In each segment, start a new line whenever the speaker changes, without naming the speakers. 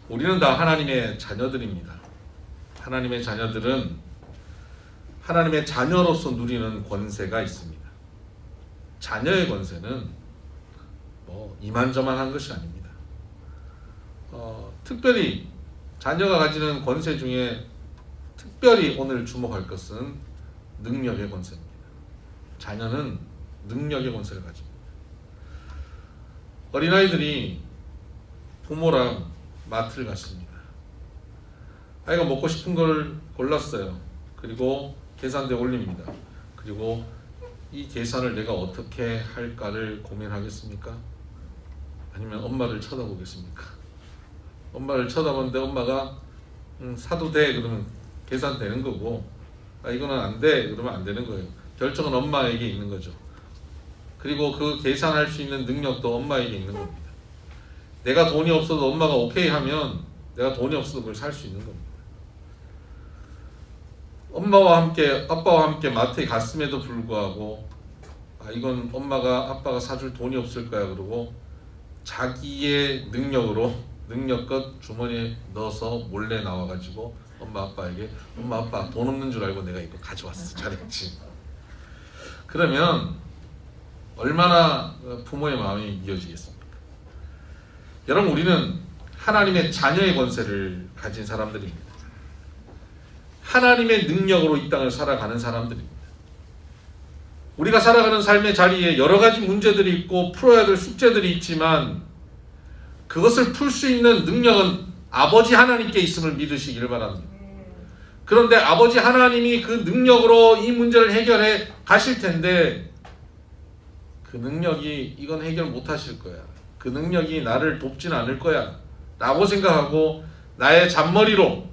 우리는 다 하나님의 자녀들입니다. 하나님의 자녀들은 하나님의 자녀로서 누리는 권세가 있습니다. 자녀의 권세는 이만저만한 것이 아닙니다. 특별히 자녀가 가지는 권세 중에 특별히 오늘 주목할 것은 능력의 권세입니다. 자녀는 능력의 권세를 가집니다. 어린아이들이 부모랑 마트를 갔습니다. 아이가 먹고 싶은 걸 골랐어요. 그리고 계산대에 올립니다. 그리고 이 계산을 내가 어떻게 할까를 고민하겠습니까? 아니면 엄마를 쳐다보겠습니까? 엄마를 쳐다보는데 엄마가 사도 돼 그러면 계산되는 거고, 이거는 안 돼 그러면 안 되는 거예요. 결정은 엄마에게 있는 거죠. 그리고 그 계산할 수 있는 능력도 엄마에게 있는 겁니다. 내가 돈이 없어도 엄마가 오케이 하면 내가 돈이 없어도 그걸 살 수 있는 겁니다. 엄마와 함께 아빠와 함께 마트에 갔음에도 불구하고 이건 엄마가 아빠가 사줄 돈이 없을 거야 그러고 자기의 능력으로 능력껏 주머니에 넣어서 몰래 나와가지고 엄마 아빠에게 엄마 아빠 돈 없는 줄 알고 내가 이거 가져왔어 잘했지. 그러면 얼마나 부모의 마음이 이어지겠습니까? 여러분, 우리는 하나님의 자녀의 권세를 가진 사람들입니다. 하나님의 능력으로 이 땅을 살아가는 사람들입니다. 우리가 살아가는 삶의 자리에 여러 가지 문제들이 있고 풀어야 될 숙제들이 있지만 그것을 풀 수 있는 능력은 아버지 하나님께 있음을 믿으시기를 바랍니다. 그런데 아버지 하나님이 그 능력으로 이 문제를 해결해 가실 텐데 그 능력이 이건 해결 못 하실 거야. 그 능력이 나를 돕진 않을 거야 라고 생각하고 나의 잔머리로,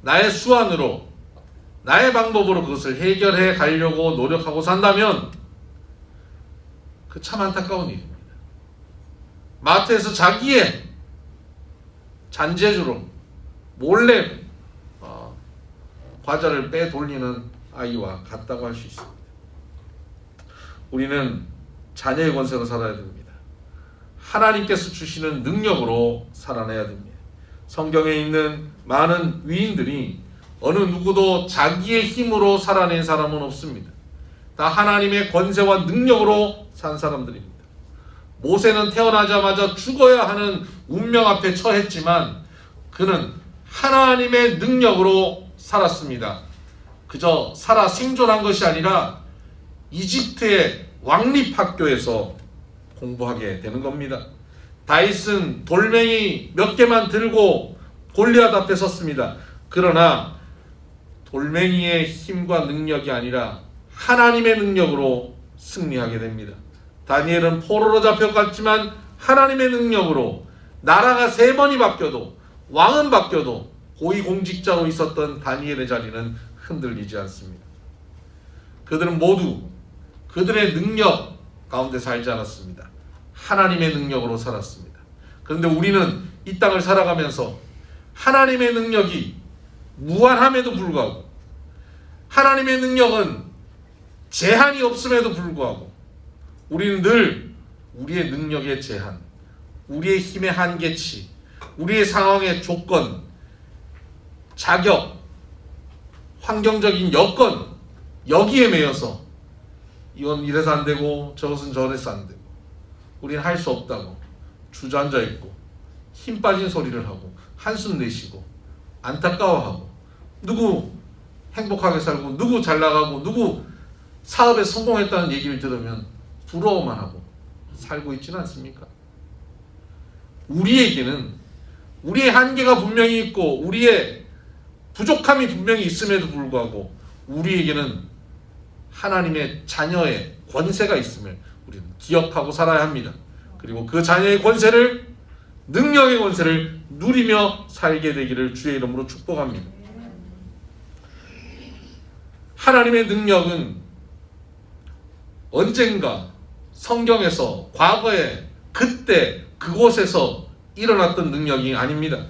나의 수완으로, 나의 방법으로 그것을 해결해 가려고 노력하고 산다면 그 참 안타까운 일입니다. 마트에서 자기의 잔재주로 몰래 과자를 빼돌리는 아이와 같다고 할 수 있습니다. 우리는 자녀의 권세로 살아야 됩니다. 하나님께서 주시는 능력으로 살아내야 됩니다. 성경에 있는 많은 위인들이 어느 누구도 자기의 힘으로 살아낸 사람은 없습니다. 다 하나님의 권세와 능력으로 산 사람들입니다. 모세는 태어나자마자 죽어야 하는 운명 앞에 처했지만 그는 하나님의 능력으로 살았습니다. 그저 살아 생존한 것이 아니라 이집트의 왕립학교에서 공부하게 되는 겁니다. 다윗은 돌멩이 몇 개만 들고 골리앗 앞에 섰습니다. 그러나 돌멩이의 힘과 능력이 아니라 하나님의 능력으로 승리하게 됩니다. 다니엘은 포로로 잡혀갔지만 하나님의 능력으로 나라가 3번이 바뀌어도 왕은 바뀌어도 고위공직자로 있었던 다니엘의 자리는 흔들리지 않습니다. 그들은 모두 그들의 능력 가운데 살지 않았습니다. 하나님의 능력으로 살았습니다. 그런데 우리는 이 땅을 살아가면서 하나님의 능력이 무한함에도 불구하고 하나님의 능력은 제한이 없음에도 불구하고 우리는 늘 우리의 능력의 제한, 우리의 힘의 한계치, 우리의 상황의 조건, 자격, 환경적인 여건 여기에 매여서 이건 이래서 안 되고 저것은 저래서 안 되고 우리는 할 수 없다고 주저앉아 있고 힘 빠진 소리를 하고 한숨 내쉬고 안타까워하고 누구 행복하게 살고 누구 잘 나가고 누구 사업에 성공했다는 얘기를 들으면 부러워만 하고 살고 있지는 않습니까? 우리에게는 우리의 한계가 분명히 있고 우리의 부족함이 분명히 있음에도 불구하고 우리에게는 하나님의 자녀의 권세가 있음을 우리는 기억하고 살아야 합니다. 그리고 그 자녀의 권세를, 능력의 권세를 누리며 살게 되기를 주의 이름으로 축복합니다. 하나님의 능력은 언젠가 성경에서 과거에 그때 그곳에서 일어났던 능력이 아닙니다.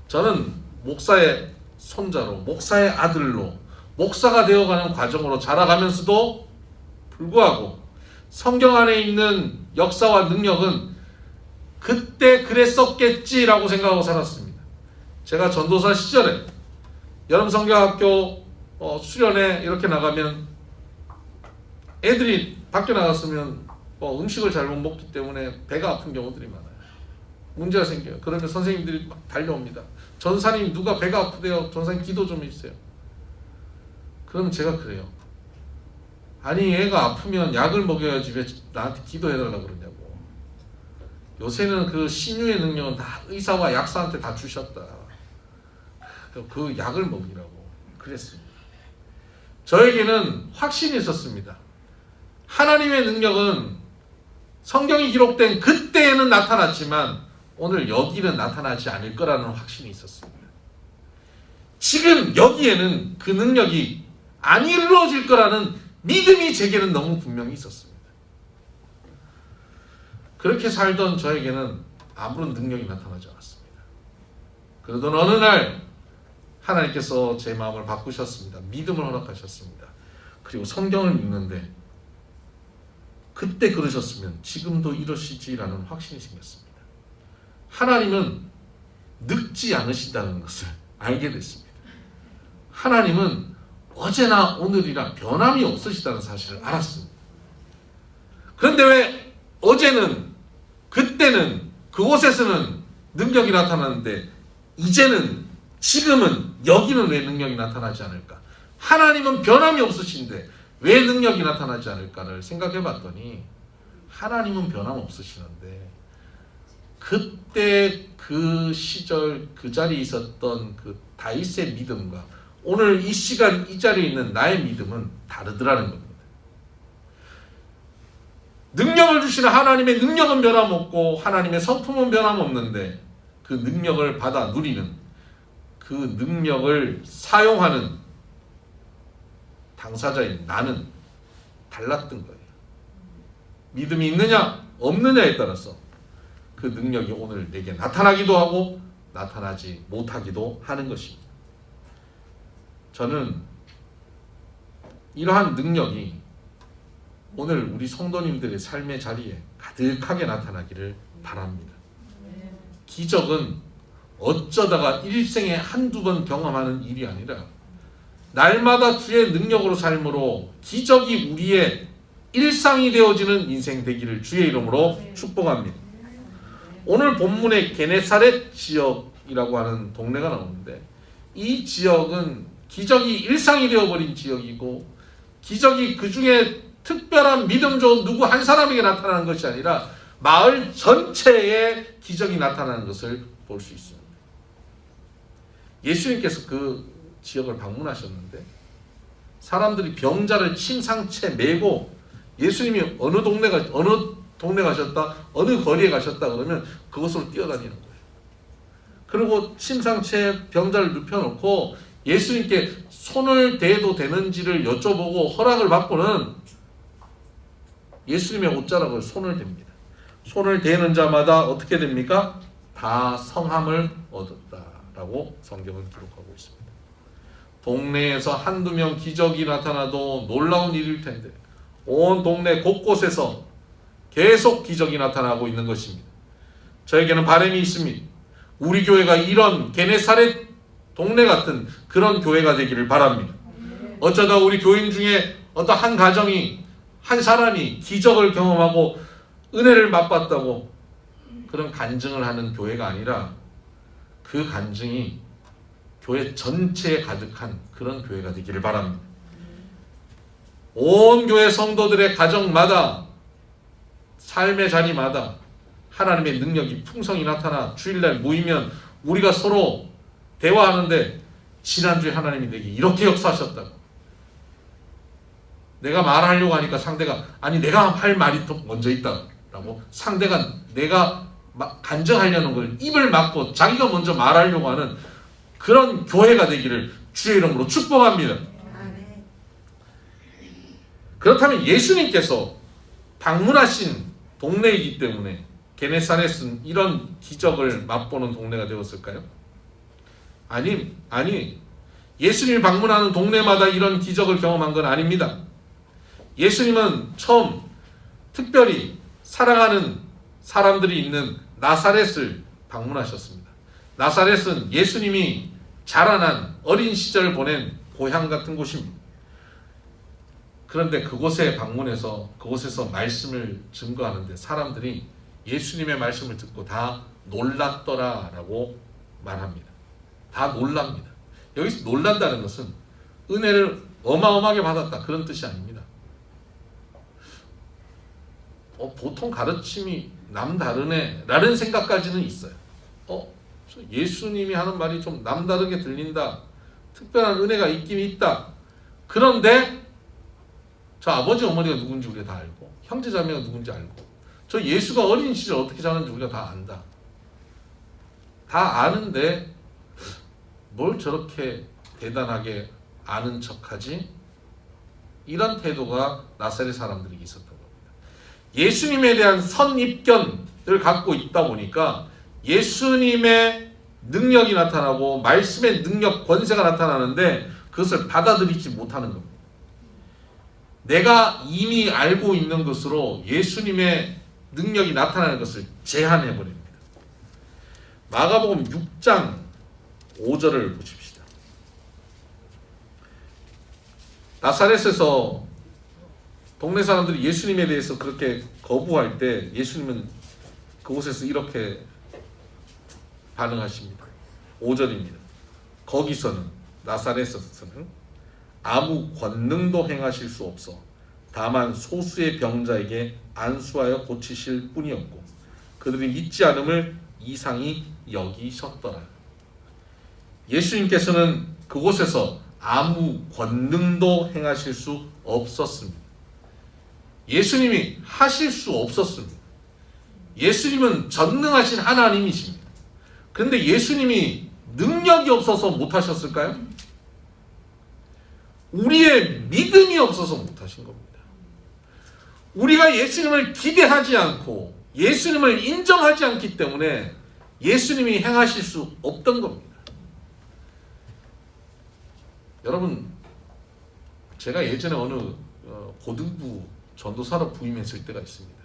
저는 목사의 손자로, 목사의 아들로, 목사가 되어가는 과정으로 자라가면서도 불구하고 성경 안에 있는 역사와 능력은 그때 그랬었겠지라고 생각하고 살았습니다. 제가 전도사 시절에 여름 성경학교 수련회 이렇게 나가면 애들이 밖에 나갔으면 음식을 잘못 먹기 때문에 배가 아픈 경우들이 많아요. 문제가 생겨요. 그러면 선생님들이 막 달려옵니다. 전사님 누가 배가 아프대요. 전사님 기도 좀 해주세요. 그러면 제가 그래요. 아니 애가 아프면 약을 먹여야지 왜 나한테 기도해달라고 그러냐고. 요새는 그 신유의 능력은 다 의사와 약사한테 다 주셨다. 그 약을 먹이라고 그랬습니다. 저에게는 확신이 있었습니다. 하나님의 능력은 성경이 기록된 그때에는 나타났지만 오늘 여기는 나타나지 않을 거라는 확신이 있었습니다. 지금 여기에는 그 능력이 안 이루어질 거라는 믿음이 제게는 너무 분명히 있었습니다. 그렇게 살던 저에게는 아무런 능력이 나타나지 않았습니다. 그러던 어느 날 하나님께서 제 마음을 바꾸셨습니다. 믿음을 허락하셨습니다. 그리고 성경을 읽는데 그때 그러셨으면 지금도 이러시지라는 확신이 생겼습니다. 하나님은 늙지 않으시다는 것을 알게 됐습니다. 하나님은 어제나 오늘이나 변함이 없으시다는 사실을 알았습니다. 그런데 왜 어제는 그때는 그곳에서는 능력이 나타나는데 이제는 지금은 여기는 왜 능력이 나타나지 않을까? 하나님은 변함이 없으신데 왜 능력이 나타나지 않을까를 생각해 봤더니 하나님은 변함없으시는데 그때 그 시절 그 자리에 있었던 그 다윗의 믿음과 오늘 이 시간 이 자리에 있는 나의 믿음은 다르더라는 겁니다. 능력을 주시는 하나님의 능력은 변함없고 하나님의 성품은 변함없는데 그 능력을 받아 누리는 그 능력을 사용하는 당사자인 나는 달랐던 거예요. 믿음이 있느냐 없느냐에 따라서 그 능력이 오늘 내게 나타나기도 하고 나타나지 못하기도 하는 것입니다. 저는 이러한 능력이 오늘 우리 성도님들의 삶의 자리에 가득하게 나타나기를 바랍니다. 기적은 어쩌다가 일생에 한두 번 경험하는 일이 아니라 날마다 주의 능력으로 삶으로 기적이 우리의 일상이 되어지는 인생 되기를 주의 이름으로 축복합니다. 오늘 본문에 게네사렛 지역이라고 하는 동네가 나오는데 이 지역은 기적이 일상이 되어버린 지역이고 기적이 그 중에 특별한 믿음 좋은 누구 한 사람에게 나타나는 것이 아니라 마을 전체에 기적이 나타나는 것을 볼 수 있습니다. 예수님께서 그 지역을 방문하셨는데 사람들이 병자를 침상채 메고 예수님이 어느 동네 가셨다, 어느 거리에 가셨다 그러면 그곳으로 뛰어다니는 거예요. 그리고 침상채 병자를 눕혀놓고 예수님께 손을 대도 되는지를 여쭤보고 허락을 받고는 예수님의 옷자락을 손을 댑니다. 손을 대는 자마다 어떻게 됩니까? 다 성함을 얻었다라고 성경은 기록하고 있습니다. 동네에서 한두 명 기적이 나타나도 놀라운 일일 텐데 온 동네 곳곳에서 계속 기적이 나타나고 있는 것입니다. 저에게는 바람이 있습니다. 우리 교회가 이런 게네사렛 동네 같은 그런 교회가 되기를 바랍니다. 어쩌다 우리 교인 중에 어떤 한 가정이 한 사람이 기적을 경험하고 은혜를 맛봤다고 그런 간증을 하는 교회가 아니라 그 간증이 교회 전체에 가득한 그런 교회가 되기를 바랍니다. 온 교회 성도들의 가정마다 삶의 자리마다 하나님의 능력이 풍성히 나타나 주일날 모이면 우리가 서로 대화하는데 지난주에 하나님이 내게 이렇게 역사하셨다고 내가 말하려고 하니까 상대가 아니 내가 할 말이 더 먼저 있다라고 상대가 내가 간증하려는 걸 입을 막고 자기가 먼저 말하려고 하는 그런 교회가 되기를 주의 이름으로 축복합니다. 그렇다면 예수님께서 방문하신 동네이기 때문에 게네사렛은 이런 기적을 맛보는 동네가 되었을까요? 아니 예수님이 방문하는 동네마다 이런 기적을 경험한 건 아닙니다. 예수님은 처음 특별히 사랑하는 사람들이 있는 나사렛을 방문하셨습니다. 나사렛은 예수님이 자라난 어린 시절을 보낸 고향 같은 곳입니다. 그런데 그곳에 방문해서 그곳에서 말씀을 증거하는데 사람들이 예수님의 말씀을 듣고 다 놀랐더라라고 말합니다. 다 놀랍니다. 여기서 놀란다는 것은 은혜를 어마어마하게 받았다 그런 뜻이 아닙니다. 보통 가르침이 남다르네 라는 생각까지는 있어요. 예수님이 하는 말이 좀 남다르게 들린다. 특별한 은혜가 있긴 있다. 그런데 저 아버지 어머니가 누군지 우리가 다 알고 형제 자매가 누군지 알고 저 예수가 어린 시절 어떻게 자랐는지 우리가 다 안다. 다 아는데 뭘 저렇게 대단하게 아는 척하지? 이런 태도가 나사렛 사람들에게 있었던 겁니다. 예수님에 대한 선입견을 갖고 있다 보니까 예수님의 능력이 나타나고 말씀의 능력, 권세가 나타나는데 그것을 받아들이지 못하는 겁니다. 내가 이미 알고 있는 것으로 예수님의 능력이 나타나는 것을 제한해버립니다. 마가복음 6장 5절을 보십시다. 나사렛에서 동네 사람들이 예수님에 대해서 그렇게 거부할 때 예수님은 그곳에서 이렇게 반응하십니다. 5절입니다. 거기서는 나사렛에서는 아무 권능도 행하실 수 없어 다만 소수의 병자에게 안수하여 고치실 뿐이었고 그들이 믿지 않음을 이상히 여기셨더라. 예수님께서는 그곳에서 아무 권능도 행하실 수 없었습니다. 예수님이 하실 수 없었습니다. 예수님은 전능하신 하나님이십니다. 그런데 예수님이 능력이 없어서 못하셨을까요? 우리의 믿음이 없어서 못하신 겁니다. 우리가 예수님을 기대하지 않고 예수님을 인정하지 않기 때문에 예수님이 행하실 수 없던 겁니다. 여러분, 제가 예전에 어느 고등부 전도사로 부임했을 때가 있습니다.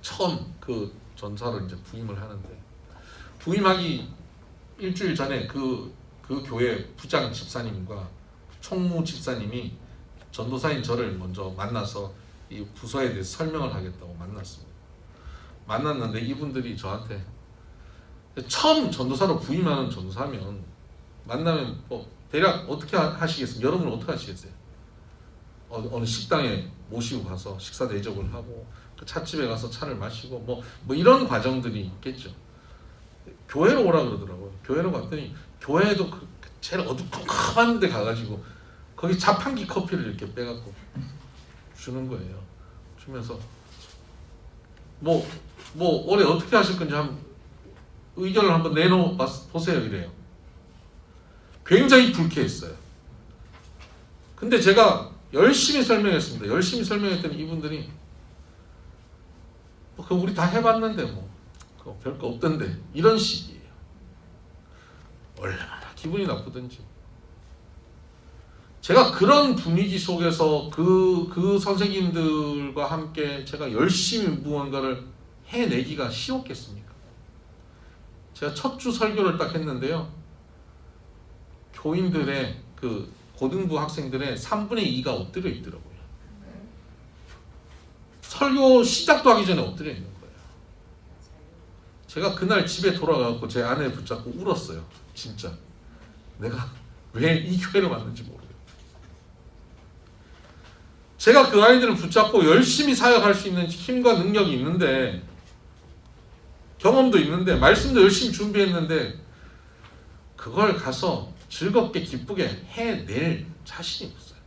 처음 그 전사로 이제 부임을 하는데 부임하기 일주일 전에 그 교회 부장 집사님과 총무 집사님이 전도사인 저를 먼저 만나서 이 부서에 대해서 설명을 하겠다고 만났습니다. 만났는데 이분들이 저한테 처음 전도사로 부임하는 전도사면 만나면 대략 어떻게 하시겠습니까? 여러분은 어떻게 하시겠어요? 어느 식당에 모시고 가서 식사 대접을 하고 그 찻집에 가서 차를 마시고 뭐 이런 과정들이 있겠죠. 교회로 오라 그러더라고요. 교회로 갔더니 교회에도 제일 어두컴컴한 데 가가지고 거기 자판기 커피를 이렇게 빼갖고 주는 거예요. 주면서 올해 어떻게 하실 건지 한번 의견을 한번 내놓으세요 이래요. 굉장히 불쾌했어요. 근데 제가 열심히 설명했습니다. 열심히 설명했더니 이분들이 그거 우리 다 해봤는데 그거 별거 없던데 이런 식이에요. 얼마나 기분이 나쁘든지. 제가 그런 분위기 속에서 그 선생님들과 함께 제가 열심히 무언가를 해내기가 쉬웠겠습니까? 제가 첫 주 설교를 딱 했는데요. 교인들의 그 고등부 학생들의 3분의 2가 엎드려 있더라고요. 설교 시작도 하기 전에 엎드려 있는 거예요. 제가 그날 집에 돌아가고 제 아내를 붙잡고 울었어요. 진짜 내가 왜 이 교회를 왔는지 모르겠어요. 제가 그 아이들을 붙잡고 열심히 사역할 수 있는 힘과 능력이 있는데 경험도 있는데 말씀도 열심히 준비했는데 그걸 가서 즐겁게 기쁘게 해낼 자신이 없어요.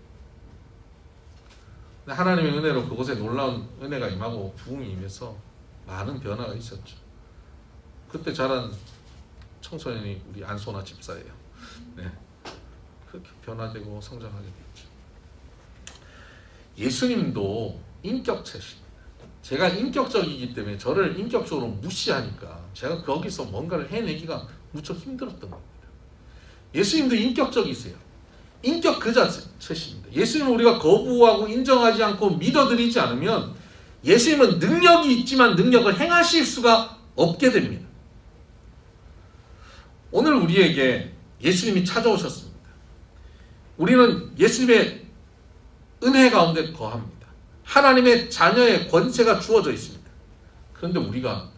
하나님의 은혜로 그곳에 놀라운 은혜가 임하고 부흥이 임해서 많은 변화가 있었죠. 그때 자란 청소년이 우리 안소나 집사예요. 네, 그렇게 변화되고 성장하게 됐죠. 예수님도 인격체십니다. 제가 인격적이기 때문에 저를 인격적으로 무시하니까 제가 거기서 뭔가를 해내기가 무척 힘들었던 겁니다. 예수님도 인격적이세요. 인격 그 자체십니다. 예수님은 우리가 거부하고 인정하지 않고 믿어드리지 않으면 예수님은 능력이 있지만 능력을 행하실 수가 없게 됩니다. 오늘 우리에게 예수님이 찾아오셨습니다. 우리는 예수님의 은혜 가운데 거합니다. 하나님의 자녀의 권세가 주어져 있습니다. 그런데 우리가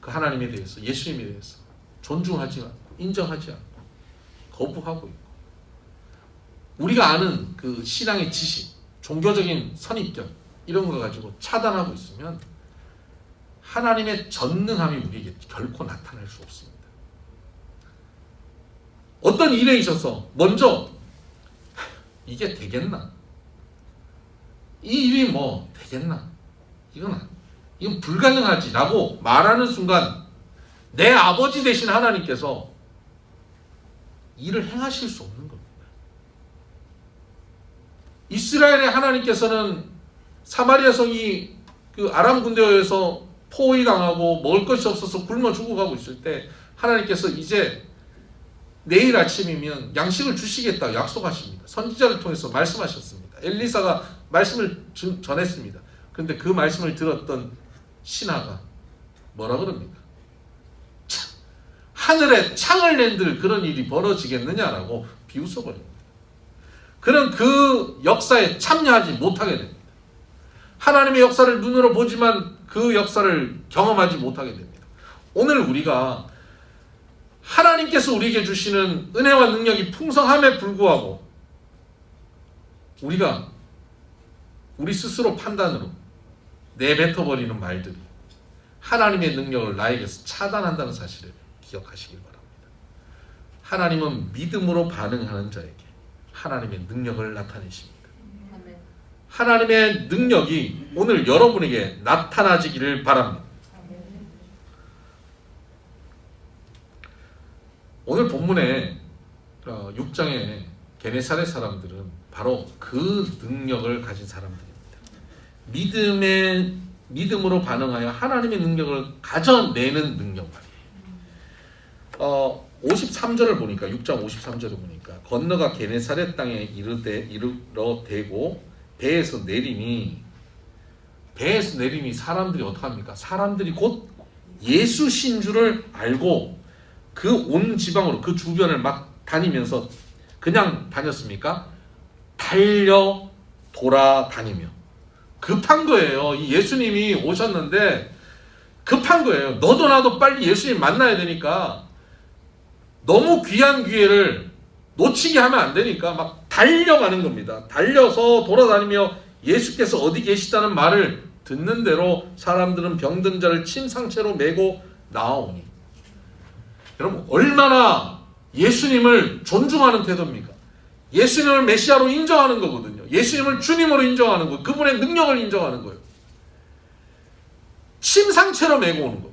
그 하나님에 대해서, 예수님에 대해서 존중하지 않고, 인정하지 않고, 거부하고 있고, 우리가 아는 그 신앙의 지식, 종교적인 선입견 이런 거 가지고 차단하고 있으면 하나님의 전능함이 우리에게 결코 나타날 수 없습니다. 어떤 일에 있어서 먼저 이게 되겠나? 이 일이 뭐 되겠나? 이건 불가능하지라고 말하는 순간 내 아버지 되신 하나님께서 일을 행하실 수 없는 겁니다. 이스라엘의 하나님께서는 사마리아 성이 그 아람 군대에서 포위당하고 먹을 것이 없어서 굶어 죽어가고 있을 때 하나님께서 이제 내일 아침이면 양식을 주시겠다 약속하십니다. 선지자를 통해서 말씀하셨습니다. 엘리사가 말씀을 전했습니다. 그런데 그 말씀을 들었던 신하가 뭐라 그럽니까? 하늘에 창을 낸들 그런 일이 벌어지겠느냐라고 비웃어버립니다. 그는 그 역사에 참여하지 못하게 됩니다. 하나님의 역사를 눈으로 보지만 그 역사를 경험하지 못하게 됩니다. 오늘 우리가 하나님께서 우리에게 주시는 은혜와 능력이 풍성함에 불구하고 우리가 우리 스스로 판단으로 내뱉어버리는 말들이 하나님의 능력을 나에게서 차단한다는 사실을 기억하시길 바랍니다. 하나님은 믿음으로 반응하는 자에게 하나님의 능력을 나타내십니다. 하나님의 능력이 오늘 여러분에게 나타나지기를 바랍니다. 오늘 본문의 6장의 게네사렛 사람들은 바로 그 능력을 가진 사람들입니다. 믿음으로 반응하여 하나님의 능력을 가져내는 능력 말이에요. 53절을 보니까 6장 53절을 보니까 건너가 게네사렛 땅에 이르러 대고 배에서 내리니 사람들이 어떡합니까? 사람들이 곧 예수신 줄을 알고 그 온 지방으로 그 주변을 막 다니면서 그냥 다녔습니까? 달려 돌아다니며 급한 거예요. 이 예수님이 오셨는데 급한 거예요. 너도 나도 빨리 예수님 만나야 되니까 너무 귀한 기회를 놓치게 하면 안 되니까 막 달려가는 겁니다. 달려서 돌아다니며 예수께서 어디 계시다는 말을 듣는 대로 사람들은 병든 자를 침상채로 메고 나아오니. 여러분 얼마나 예수님을 존중하는 태도입니까? 예수님을 메시아로 인정하는 거거든요. 예수님을 주님으로 인정하는 거예요. 그분의 능력을 인정하는 거예요. 침상채로 메고 오는 겁니다.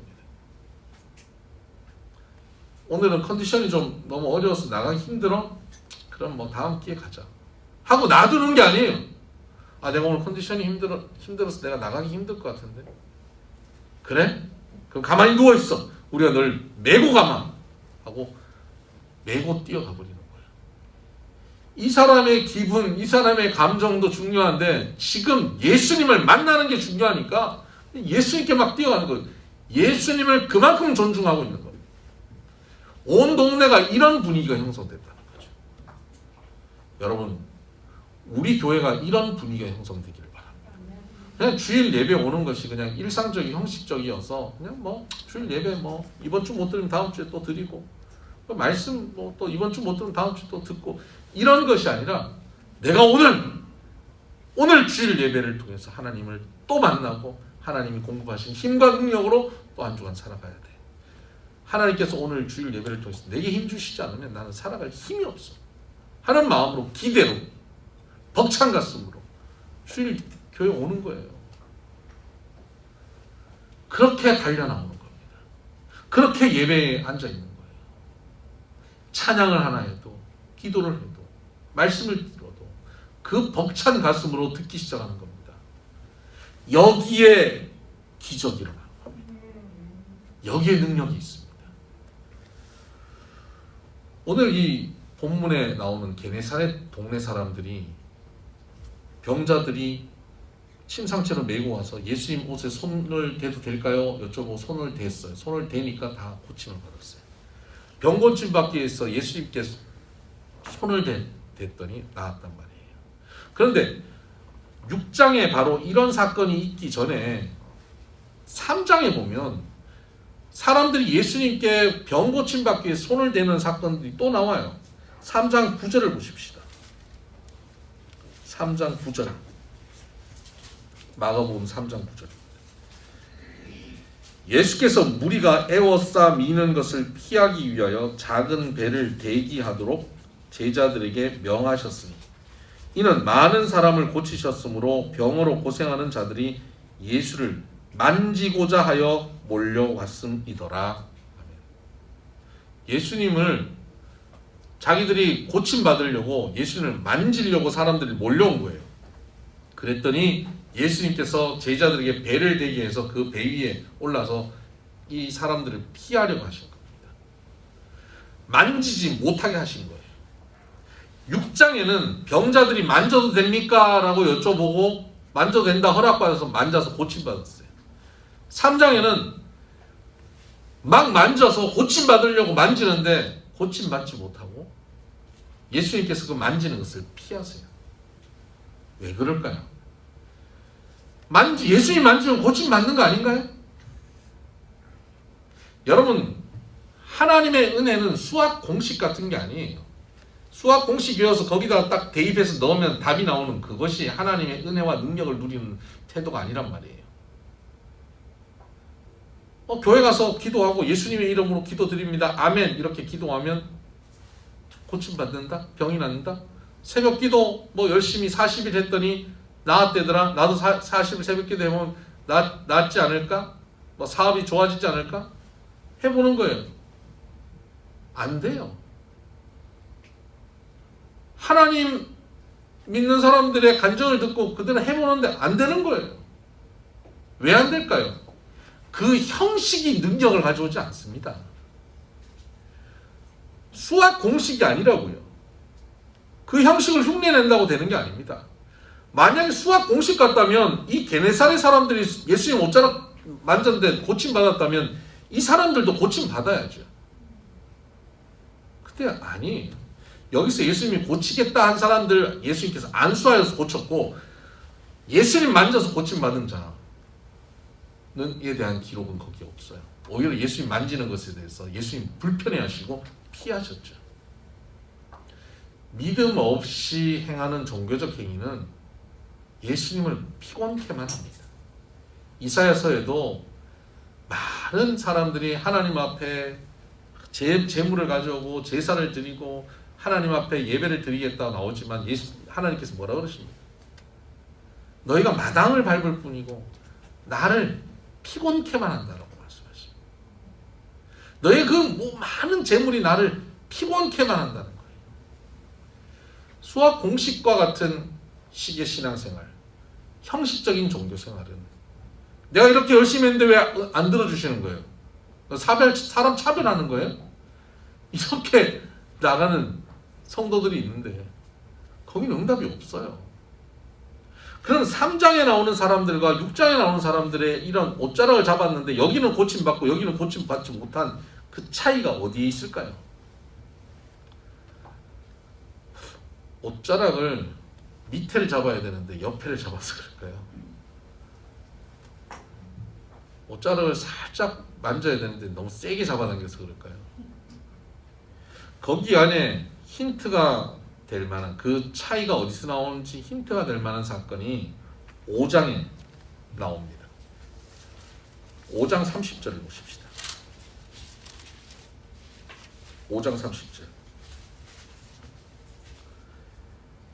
오늘은 컨디션이 좀 너무 어려워서 나가기 힘들어? 그럼 뭐 다음 기회에 가자 하고 놔두는 게 아니에요. 내가 오늘 컨디션이 힘들어서 내가 나가기 힘들 것 같은데. 그래? 그럼 가만히 누워있어. 우리가 널 메고 가마 하고 메고 뛰어가 버리는 거예요. 이 사람의 기분, 이 사람의 감정도 중요한데 지금 예수님을 만나는 게 중요하니까 예수님께 막 뛰어가는 거예요. 예수님을 그만큼 존중하고 있는 거예요. 온 동네가 이런 분위기가 형성됐다는 거죠. 여러분, 우리 교회가 이런 분위기가 형성되기를 바랍니다. 그냥 주일 예배 오는 것이 그냥 일상적인 형식적이어서 그냥 뭐 주일 예배 뭐 이번 주 못 들으면 다음 주에 또 드리고 말씀 뭐 또 이번 주 못 들으면 다음 주 또 듣고 이런 것이 아니라 내가 오늘 주일 예배를 통해서 하나님을 또 만나고 하나님이 공급하신 힘과 능력으로 또 한 주간 살아가야 돼. 하나님께서 오늘 주일 예배를 통해서 내게 힘 주시지 않으면 나는 살아갈 힘이 없어 하는 마음으로 기대로 벅찬 가슴으로 주일 교회 오는 거예요. 그렇게 달려나오는 겁니다. 그렇게 예배에 앉아 있는 거예요. 찬양을 하나 해도 기도를 해도 말씀을 들어도 그 벅찬 가슴으로 듣기 시작하는 겁니다. 여기에 기적이 일어나는 겁니다. 여기에 능력이 있습니다. 오늘 이 본문에 나오는 게네사렛 동네 사람들이 병자들이 침상채로 메고 와서 예수님 옷에 손을 대도 될까요? 여쭤보고 손을 댔어요. 손을 대니까 다 고침을 받았어요. 병 고침 받기 위해서 예수님께 손을 댔더니 나았단 말이에요. 그런데 6장에 바로 이런 사건이 있기 전에 3장에 보면 사람들이 예수님께 병 고침 받기 위해 손을 대는 사건들이 또 나와요. 3장 9절을 보십시다. 3장 9절. 마가복음 3장 9절. 예수께서 무리가 에워싸 미는 것을 피하기 위하여 작은 배를 대기하도록 제자들에게 명하셨으니 이는 많은 사람을 고치셨으므로 병으로 고생하는 자들이 예수를 만지고자 하여 몰려왔음이더라. 예수님을 자기들이 고침받으려고 예수님을 만지려고 사람들이 몰려온 거예요. 그랬더니 예수님께서 제자들에게 배를 대게 해서 그 배 위에 올라서 이 사람들을 피하려고 하신 겁니다. 만지지 못하게 하신 거예요. 6장에는 병자들이 만져도 됩니까? 라고 여쭤보고 만져도 된다 허락받아서 만져서 고침받았어요. 3장에는 막 만져서 고침받으려고 만지는데 고침받지 못하고 예수님께서 그 만지는 것을 피하세요. 왜 그럴까요? 예수님 만지면 고침받는 거 아닌가요? 여러분, 하나님의 은혜는 수학 공식 같은 게 아니에요. 수학 공식 외워서 거기다 딱 대입해서 넣으면 답이 나오는 그것이 하나님의 은혜와 능력을 누리는 태도가 아니란 말이에요. 교회 가서 기도하고 예수님의 이름으로 기도드립니다. 아멘. 이렇게 기도하면 고침받는다? 병이 낫는다? 새벽 기도 열심히 40일 했더니 나았대더라. 나도 40일 새벽 기도 해보면 낫지 않을까? 사업이 좋아지지 않을까? 해보는 거예요. 안 돼요. 하나님 믿는 사람들의 간증을 듣고 그들은 해보는데 안 되는 거예요. 왜 안 될까요? 그 형식이 능력을 가져오지 않습니다. 수학 공식이 아니라고요. 그 형식을 흉내낸다고 되는 게 아닙니다. 만약에 수학 공식 같다면 이 게네사렛 사람들이 예수님 옷자락 만졌는데 고침받았다면 이 사람들도 고침받아야죠. 근데 아니, 여기서 예수님이 고치겠다 한 사람들 예수님께서 안수하여서 고쳤고 예수님 만져서 고침받은 자에 대한 기록은 거기 없어요. 오히려 예수님 만지는 것에 대해서 예수님 불편해하시고 피하셨죠. 믿음 없이 행하는 종교적 행위는 예수님을 피곤케만 합니다. 이사야서에도 많은 사람들이 하나님 앞에 제물을 가져오고 제사를 드리고 하나님 앞에 예배를 드리겠다고 나오지만 하나님께서 뭐라 그러십니까? 너희가 마당을 밟을 뿐이고 나를 피곤케만 한다라고 말씀하십니다. 너희 그 많은 제물이 나를 피곤케만 한다는 거예요. 수학 공식과 같은 식의 신앙생활, 형식적인 종교생활은 내가 이렇게 열심히 했는데 왜 안 들어주시는 거예요? 사람 차별하는 거예요? 이렇게 나가는 성도들이 있는데 거기는 응답이 없어요. 그럼 3장에 나오는 사람들과 6장에 나오는 사람들의 이런 옷자락을 잡았는데 여기는 고침받고 여기는 고침받지 못한 그 차이가 어디에 있을까요? 옷자락을 밑에를 잡아야 되는데 옆에를 잡아서 그럴까요? 옷자락을 살짝 만져야 되는데 너무 세게 잡아당겨서 그럴까요? 거기 안에 힌트가 될 만한, 그 차이가 어디서 나오는지 힌트가 될 만한 사건이 5장에 나옵니다. 5장 30절을 보십시다. 5장 30절.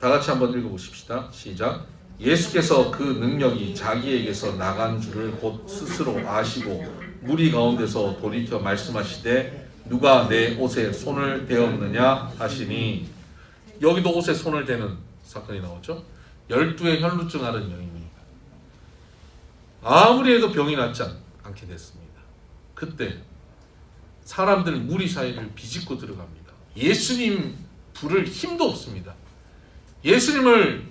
다 같이 한번 읽어보십시다. 시작. 예수께서 그 능력이 자기에게서 나간 줄을 곧 스스로 아시고 무리 가운데서 돌이켜 말씀하시되 누가 내 옷에 손을 대었느냐 하시니, 여기도 옷에 손을 대는 사건이 나오죠. 12의 혈루증 앓은 여인이 아무리 해도 병이 낫지 않게 됐습니다. 그때 사람들 무리 사이를 비집고 들어갑니다. 예수님 부를 힘도 없습니다. 예수님을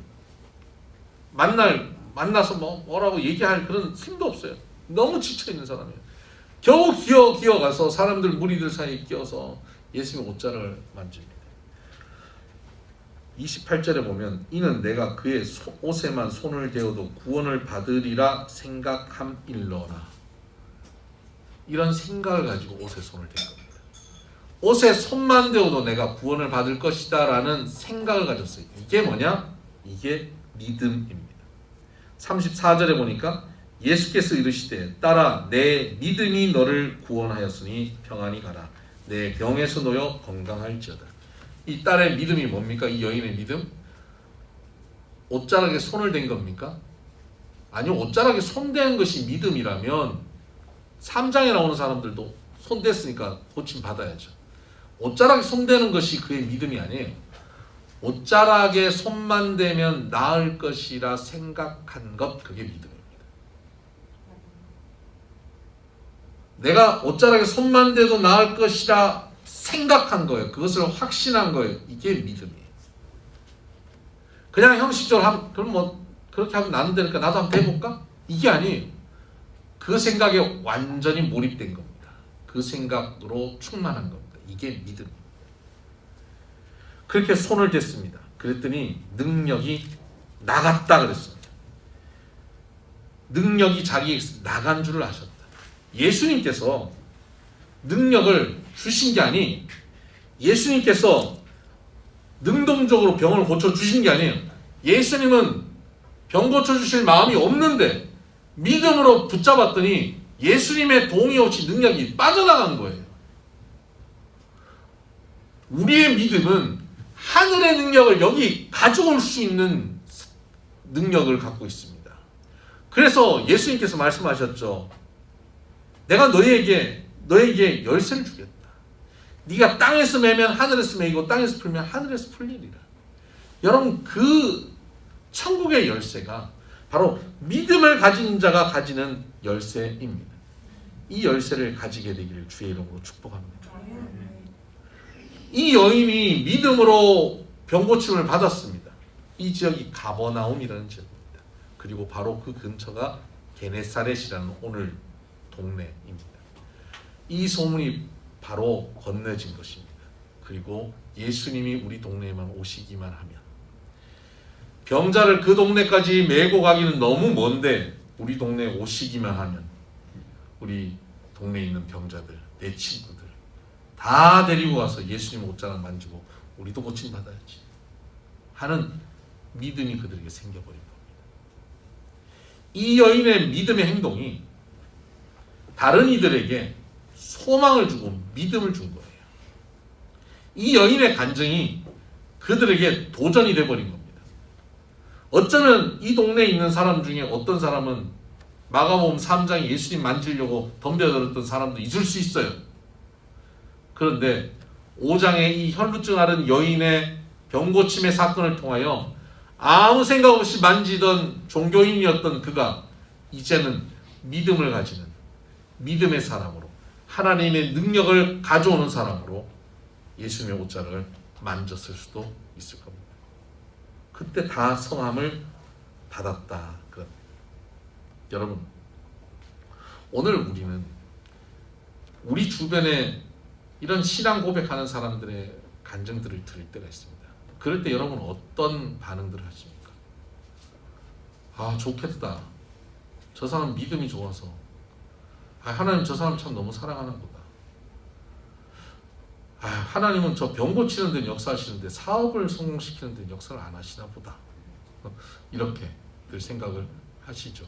만나서 뭐라고 얘기할 그런 힘도 없어요. 너무 지쳐있는 사람이에요. 겨우 기어가서 사람들 무리들 사이에 끼어서 예수님의 옷자락을 만집니다. 28절에 보면 이는 내가 그의 옷에만 손을 대어도 구원을 받으리라 생각함일러라. 이런 생각을 가지고 옷에 손을 댄 겁니다. 옷에 손만 대어도 내가 구원을 받을 것이다 라는 생각을 가졌어요. 이게 뭐냐? 이게 믿음입니다. 34절에 보니까 예수께서 이르시되 딸아 내 믿음이 너를 구원하였으니 평안히 가라. 내 병에서 놓여 건강할지어다. 이 딸의 믿음이 뭡니까? 이 여인의 믿음? 옷자락에 손을 댄 겁니까? 아니요. 옷자락에 손댄 것이 믿음이라면 3장에 나오는 사람들도 손댔으니까 고침 받아야죠. 옷자락에 손대는 것이 그의 믿음이 아니에요. 옷자락에 손만 대면 나을 것이라 생각한 것, 그게 믿음입니다. 내가 옷자락에 손만 대도 나을 것이라 생각한 거예요. 그것을 확신한 거예요. 이게 믿음이에요. 그냥 형식적으로 하면 그럼 뭐 그렇게 하면 나는 되니까 나도 한번 해볼까? 이게 아니에요. 그 생각에 완전히 몰입된 겁니다. 그 생각으로 충만한 겁니다. 이게 믿음입니다. 그렇게 손을 댔습니다. 그랬더니 능력이 나갔다 그랬습니다. 능력이 자기에게서 나간 줄을 아셨다. 예수님께서 능력을 주신 게 아니, 예수님께서 능동적으로 병을 고쳐주신 게 아니에요. 예수님은 병 고쳐주실 마음이 없는데 믿음으로 붙잡았더니 예수님의 동의 없이 능력이 빠져나간 거예요. 우리의 믿음은 하늘의 능력을 여기 가져올 수 있는 능력을 갖고 있습니다. 그래서 예수님께서 말씀하셨죠. 내가 너에게 열쇠를 주겠다. 네가 땅에서 매면 하늘에서 매이고 땅에서 풀면 하늘에서 풀리리라. 여러분, 그 천국의 열쇠가 바로 믿음을 가진 자가 가지는 열쇠입니다. 이 열쇠를 가지게 되기를 주의 이름으로 축복합니다. 이 여인이 믿음으로 병고침을 받았습니다. 이 지역이 가버나움이라는 지역입니다. 그리고 바로 그 근처가 게네사렛이라는 오늘 동네입니다. 이 소문이 바로 건너진 것입니다. 그리고 예수님이 우리 동네에만 오시기만 하면, 병자를 그 동네까지 메고 가기는 너무 먼데 우리 동네에 오시기만 하면 우리 동네에 있는 병자들, 내 친구들 다 데리고 가서 예수님 옷자락 만지고 우리도 고침 받아야지 하는 믿음이 그들에게 생겨버린 겁니다. 이 여인의 믿음의 행동이 다른 이들에게 소망을 주고 믿음을 준 거예요. 이 여인의 간증이 그들에게 도전이 돼버린 겁니다. 어쩌면 이 동네에 있는 사람 중에 어떤 사람은 마가복음 3장에 예수님 만지려고 덤벼들었던 사람도 있을 수 있어요. 그런데 5장에 이 혈루증 앓은 여인의 병고침의 사건을 통하여 아무 생각 없이 만지던 종교인이었던 그가 이제는 믿음을 가지는 믿음의 사람으로, 하나님의 능력을 가져오는 사람으로 예수님의 옷자락을 만졌을 수도 있을 겁니다. 그때 다 성함을 받았다. 여러분, 오늘 우리는 우리 주변에 이런 신앙 고백하는 사람들의 간증들을 들을 때가 있습니다. 그럴 때 여러분은 어떤 반응들을 하십니까? 아, 좋겠다. 저 사람 믿음이 좋아서. 아, 하나님 저 사람 참 너무 사랑하나 보다. 아, 하나님은 저 병 고치는 데는 역사하시는데 사업을 성공시키는 데는 역사를 안 하시나 보다. 이렇게 늘 생각을 하시죠.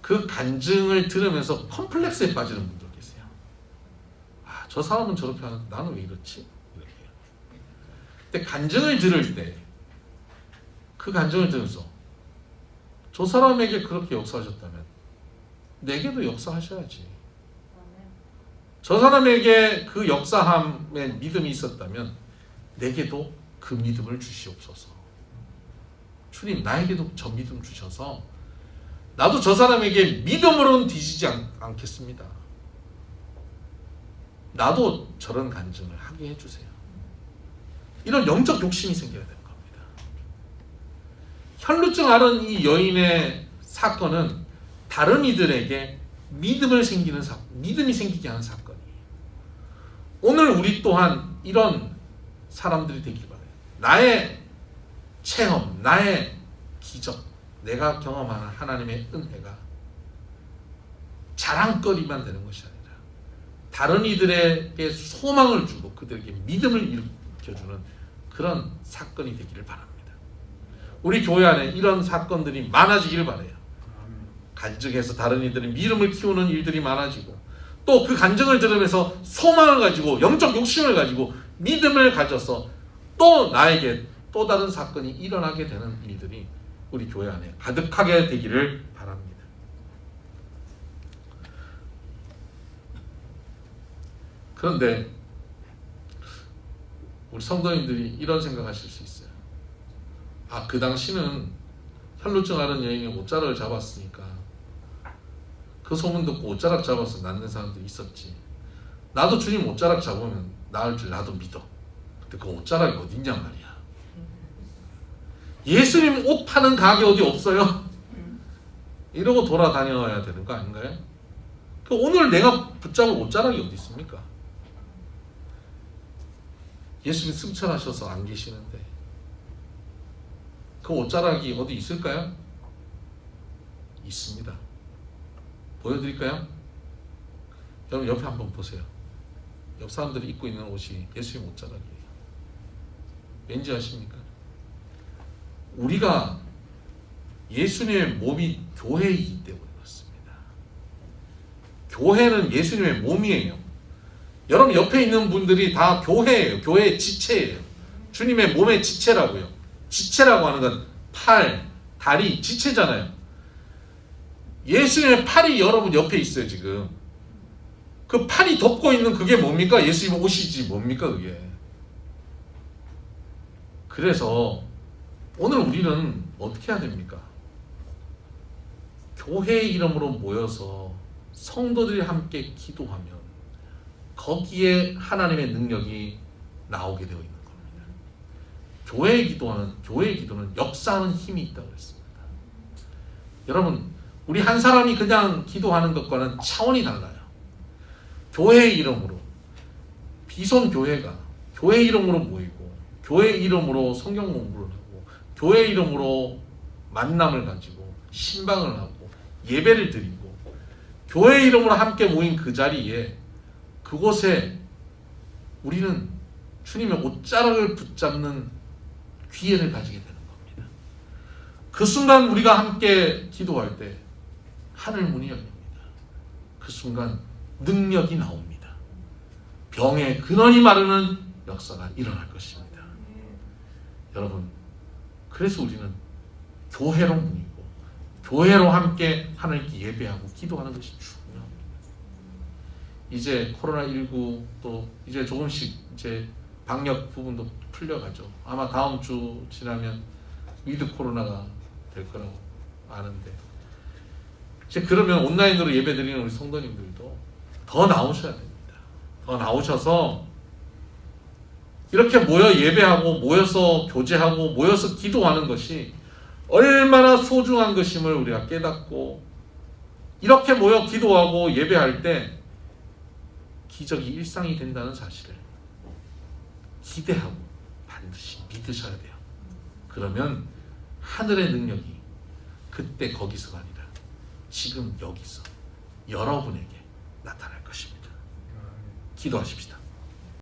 그 간증을 들으면서 컴플렉스에 빠지는 분들 계세요. 아, 저 사람은 저렇게 하는데 나는 왜 이렇지? 이렇게. 근데 간증을 들을 때, 그 간증을 들으면서 저 사람에게 그렇게 역사하셨다면 내게도 역사하셔야지. 저 사람에게 그 역사함에 믿음이 있었다면 내게도 그 믿음을 주시옵소서. 주님, 나에게도 저 믿음 주셔서 나도 저 사람에게 믿음으로는 뒤지지 않겠습니다. 나도 저런 간증을 하게 해주세요. 이런 영적 욕심이 생겨야 되는 겁니다. 혈루증 앓은 이 여인의 사건은 다른 이들에게 믿음이 생기게 하는 사건이에요. 오늘 우리 또한 이런 사람들이 되길 바라요. 나의 체험, 나의 기적, 내가 경험하는 하나님의 은혜가 자랑거리만 되는 것이 아니라 다른 이들에게 소망을 주고 그들에게 믿음을 일으켜주는 그런 사건이 되기를 바랍니다. 우리 교회 안에 이런 사건들이 많아지기를 바라요. 간증해서 다른 이들의 믿음을 키우는 일들이 많아지고 또 그 간증을 들으면서 소망을 가지고 영적 욕심을 가지고 믿음을 가져서 또 나에게 또 다른 사건이 일어나게 되는 일들이 우리 교회 안에 가득하게 되기를 바랍니다. 그런데 우리 성도님들이 이런 생각하실 수 있어요. 아, 그 당시는 혈루증 앓은 여인이 옷자락을 잡았으니까 그 소문 듣고 옷자락 잡아서 낫는 사람도 있었지. 나도 주님 옷자락 잡으면 나을 줄 나도 믿어. 근데 그 옷자락이 어딨냐 말이야. 예수님 옷 파는 가게 어디 없어요? 이러고 돌아다녀야 되는 거 아닌가요? 오늘 내가 붙잡을 옷자락이 어디 있습니까? 예수님 승천하셔서 안 계시는데 그 옷자락이 어디 있을까요? 있습니다. 보여드릴까요? 여러분 옆에 한번 보세요. 옆 사람들이 입고 있는 옷이 예수님 옷자락이에요. 왠지 아십니까? 우리가 예수님의 몸이 교회이기 때문에 그렇습니다. 교회는 예수님의 몸이에요. 여러분 옆에 있는 분들이 다 교회예요. 교회의 지체예요. 주님의 몸의 지체라고요. 지체라고 하는 건 팔, 다리, 지체잖아요. 예수님의 팔이 여러분 옆에 있어요. 지금 그 팔이 덮고 있는 그게 뭡니까? 예수님 옷이지 뭡니까 그게. 그래서 오늘 우리는 어떻게 해야 됩니까? 교회의 이름으로 모여서 성도들이 함께 기도하면 거기에 하나님의 능력이 나오게 되어 있는 겁니다. 교회의 기도는 역사하는 힘이 있다고 했습니다. 여러분 우리 한 사람이 그냥 기도하는 것과는 차원이 달라요. 교회의 이름으로 비손 교회가 교회의 이름으로 모이고 교회의 이름으로 성경 공부를 하고 교회의 이름으로 만남을 가지고 신방을 하고 예배를 드리고 교회의 이름으로 함께 모인 그 자리에 그곳에 우리는 주님의 옷자락을 붙잡는 기회를 가지게 되는 겁니다. 그 순간 우리가 함께 기도할 때 하늘 문이 열립니다. 그 순간 능력이 나옵니다. 병의 근원이 마르는 역사가 일어날 것입니다. 여러분, 그래서 우리는 교회로 모이고 교회로 함께 하나님께 예배하고 기도하는 것이 중요합니다. 이제 코로나19 또 이제 조금씩 이제 방역 부분도 풀려가죠. 아마 다음 주 지나면 위드 코로나가 될 거라고 아는데 이제 그러면 온라인으로 예배드리는 우리 성도님들도 더 나오셔야 됩니다. 더 나오셔서 이렇게 모여 예배하고 모여서 교제하고 모여서 기도하는 것이 얼마나 소중한 것임을 우리가 깨닫고 이렇게 모여 기도하고 예배할 때 기적이 일상이 된다는 사실을 기대하고 반드시 믿으셔야 돼요. 그러면 하늘의 능력이 그때 거기서가 아니라 지금 여기서 여러분에게 나타날 것입니다. 기도하십시다.